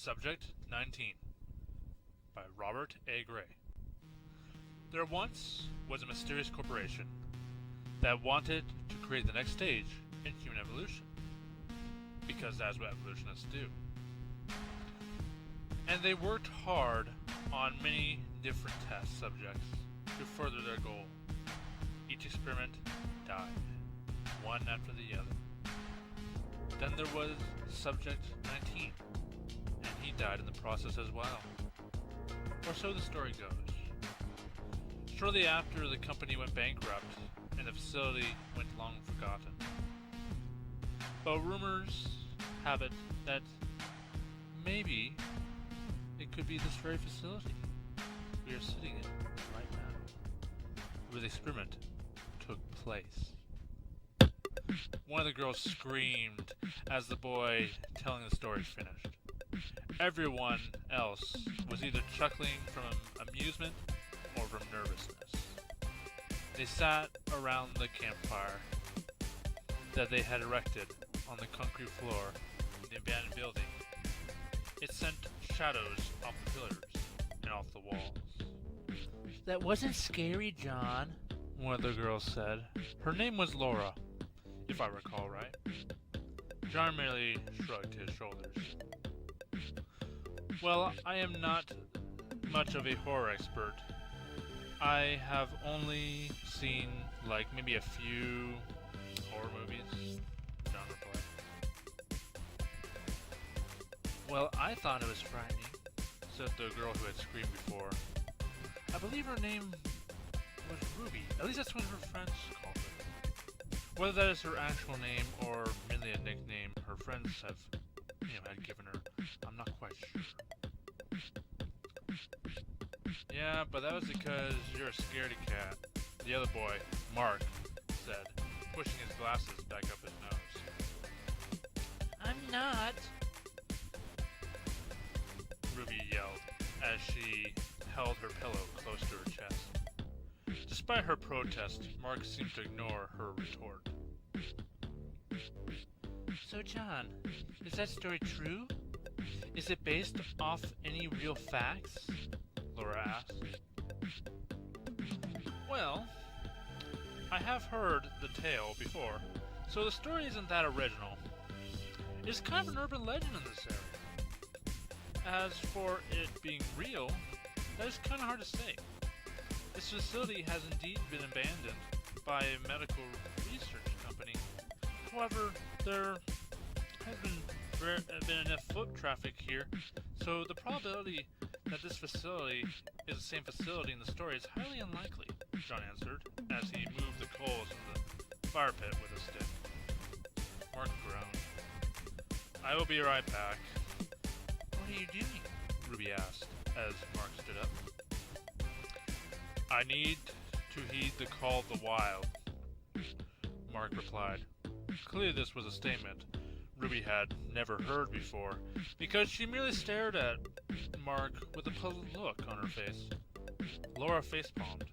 Subject 19 by Robert A. Gray. There once was a mysterious corporation that wanted to create the next stage in human evolution, because that's what evolutionists do. And they worked hard on many different test subjects to further their goal. Each experiment died, one after the other. Then there was Subject 19, and he died in the process as well. Or so the story goes. Shortly after, the company went bankrupt, and the facility went long forgotten. But rumors have it that maybe it could be this very facility we are sitting in right now, where the experiment took place. One of the girls screamed as the boy telling the story finished. Everyone else was either chuckling from amusement or from nervousness. They sat around the campfire that they had erected on the concrete floor in the abandoned building. It sent shadows off the pillars and off the walls. "That wasn't scary, John," one of the girls said. Her name was Laura, if I recall right. John merely shrugged his shoulders. "Well, I am not much of a horror expert. I have only seen, maybe a few horror movies," John replied. "Well, I thought it was frightening," said the girl who had screamed before. I believe her name was Ruby. At least that's what her friends called her. Whether that is her actual name or merely a nickname her friends had given her, I'm not quite sure. "Yeah, but that was because you're a scaredy cat," the other boy, Mark, said, pushing his glasses back up his nose. "I'm not," Ruby yelled as she held her pillow close to her chest. Despite her protest, Mark seemed to ignore her retort. "So, John, is that story true? Is it based off any real facts?" Laura asked. "Well, I have heard the tale before, so the story isn't that original. It's kind of an urban legend in this area. As for it being real, that is kind of hard to say. This facility has indeed been abandoned by a medical research company. However, there has been enough foot traffic here, so the probability that this facility is the same facility in the story is highly unlikely," John answered, as he moved the coals in the fire pit with a stick. Mark groaned. "I will be right back." "What are you doing?" Ruby asked, as Mark stood up. "I need to heed the call of the wild," Mark replied. Clearly this was a statement Ruby had never heard before, because she merely stared at Mark with a puzzled look on her face. Laura facepalmed.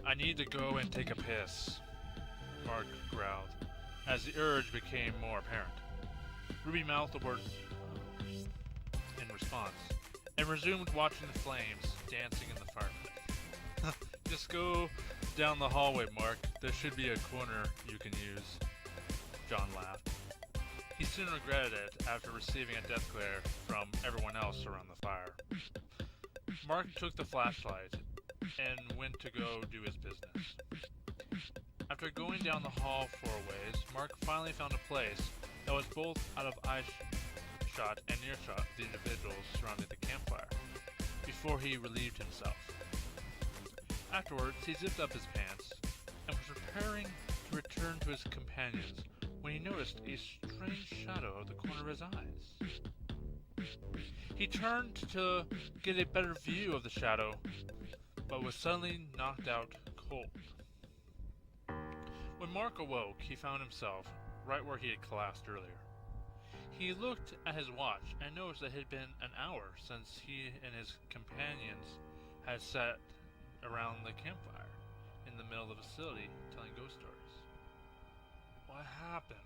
"I need to go and take a piss," Mark growled, as the urge became more apparent. Ruby mouthed the word in response, and resumed watching the flames dancing in the fire pit. "Just go down the hallway, Mark. There should be a corner you can use," John laughed. He soon regretted it after receiving a death glare from everyone else around the fire. Mark took the flashlight and went to go do his business. After going down the hall for a ways, Mark finally found a place that was both out of eye-shot and near-shot of the individuals surrounding the campfire, before he relieved himself. Afterwards, he zipped up his pants and was preparing to return to his companions when he noticed a strange shadow at the corner of his eyes. He turned to get a better view of the shadow, but was suddenly knocked out cold. When Mark awoke, he found himself right where he had collapsed earlier. He looked at his watch and noticed that it had been an hour since he and his companions had sat around the campfire in the middle of the facility telling ghost stories. What happened?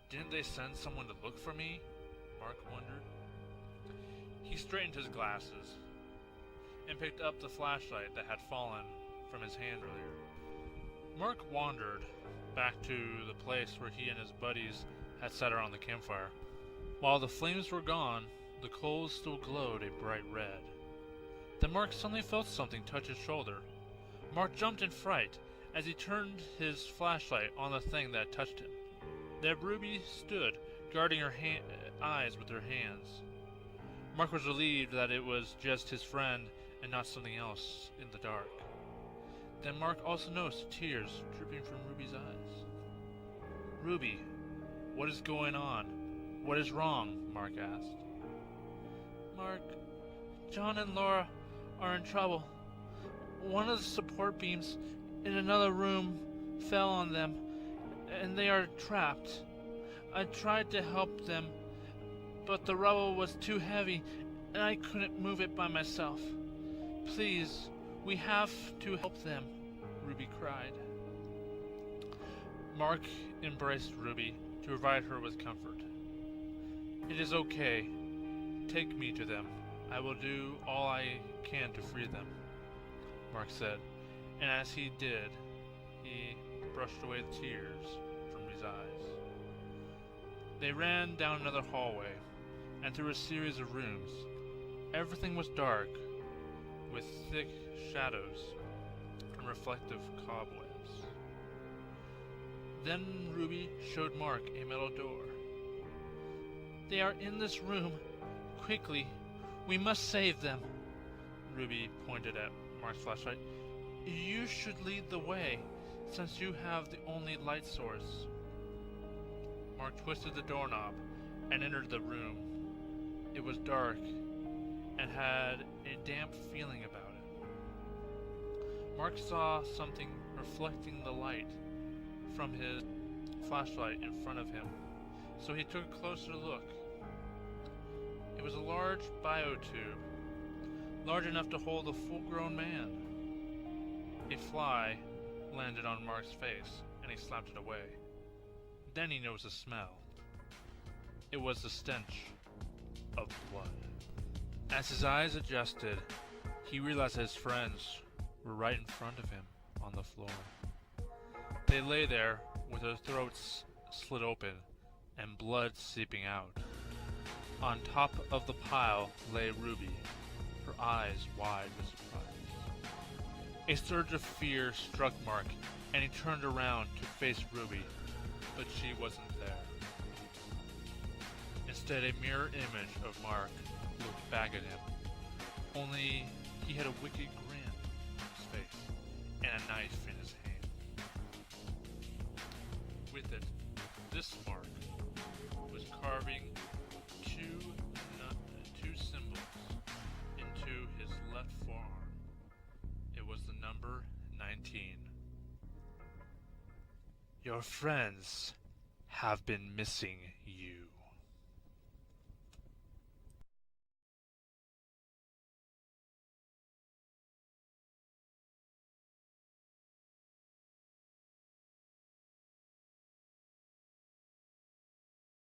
Didn't they send someone to look for me? Mark wondered. He straightened his glasses and picked up the flashlight that had fallen from his hand earlier. Mark wandered back to the place where he and his buddies had sat around the campfire. While the flames were gone, the coals still glowed a bright red. Then Mark suddenly felt something touch his shoulder. Mark jumped in fright as he turned his flashlight on the thing that touched him. There Ruby stood, guarding her eyes with her hands. Mark was relieved that it was just his friend and not something else in the dark. Then Mark also noticed tears dripping from Ruby's eyes. "Ruby, what is going on? What is wrong?" Mark asked. "Mark, John and Laura are in trouble. One of the support beams in another room fell on them, and they are trapped. I tried to help them, but the rubble was too heavy, and I couldn't move it by myself. Please, we have to help them," Ruby cried. Mark embraced Ruby to provide her with comfort. "It is okay. Take me to them. I will do all I can to free them," Mark said, and as he did, he brushed away the tears from his eyes. They ran down another hallway and through a series of rooms. Everything was dark, with thick shadows and reflective cobwebs. Then Ruby showed Mark a metal door. "They are in this room. Quickly, we must save them." Ruby pointed at Mark's flashlight. "You should lead the way, since you have the only light source." Mark twisted the doorknob and entered the room. It was dark and had a damp feeling about it. Mark saw something reflecting the light from his flashlight in front of him, so he took a closer look. It was a large biotube, large enough to hold a full-grown man. A fly landed on Mark's face, and he slapped it away. Then he noticed a smell. It was the stench of blood. As his eyes adjusted, he realized his friends were right in front of him on the floor. They lay there with their throats slit open and blood seeping out. On top of the pile lay Ruby, her eyes wide with surprise. A surge of fear struck Mark, and he turned around to face Ruby, but she wasn't there. Instead, a mirror image of Mark looked back at him, only he had a wicked grin on his face and a knife in his hand. With it, this Mark was carving two symbols into his left forearm. It was the number 19. "Your friends have been missing you."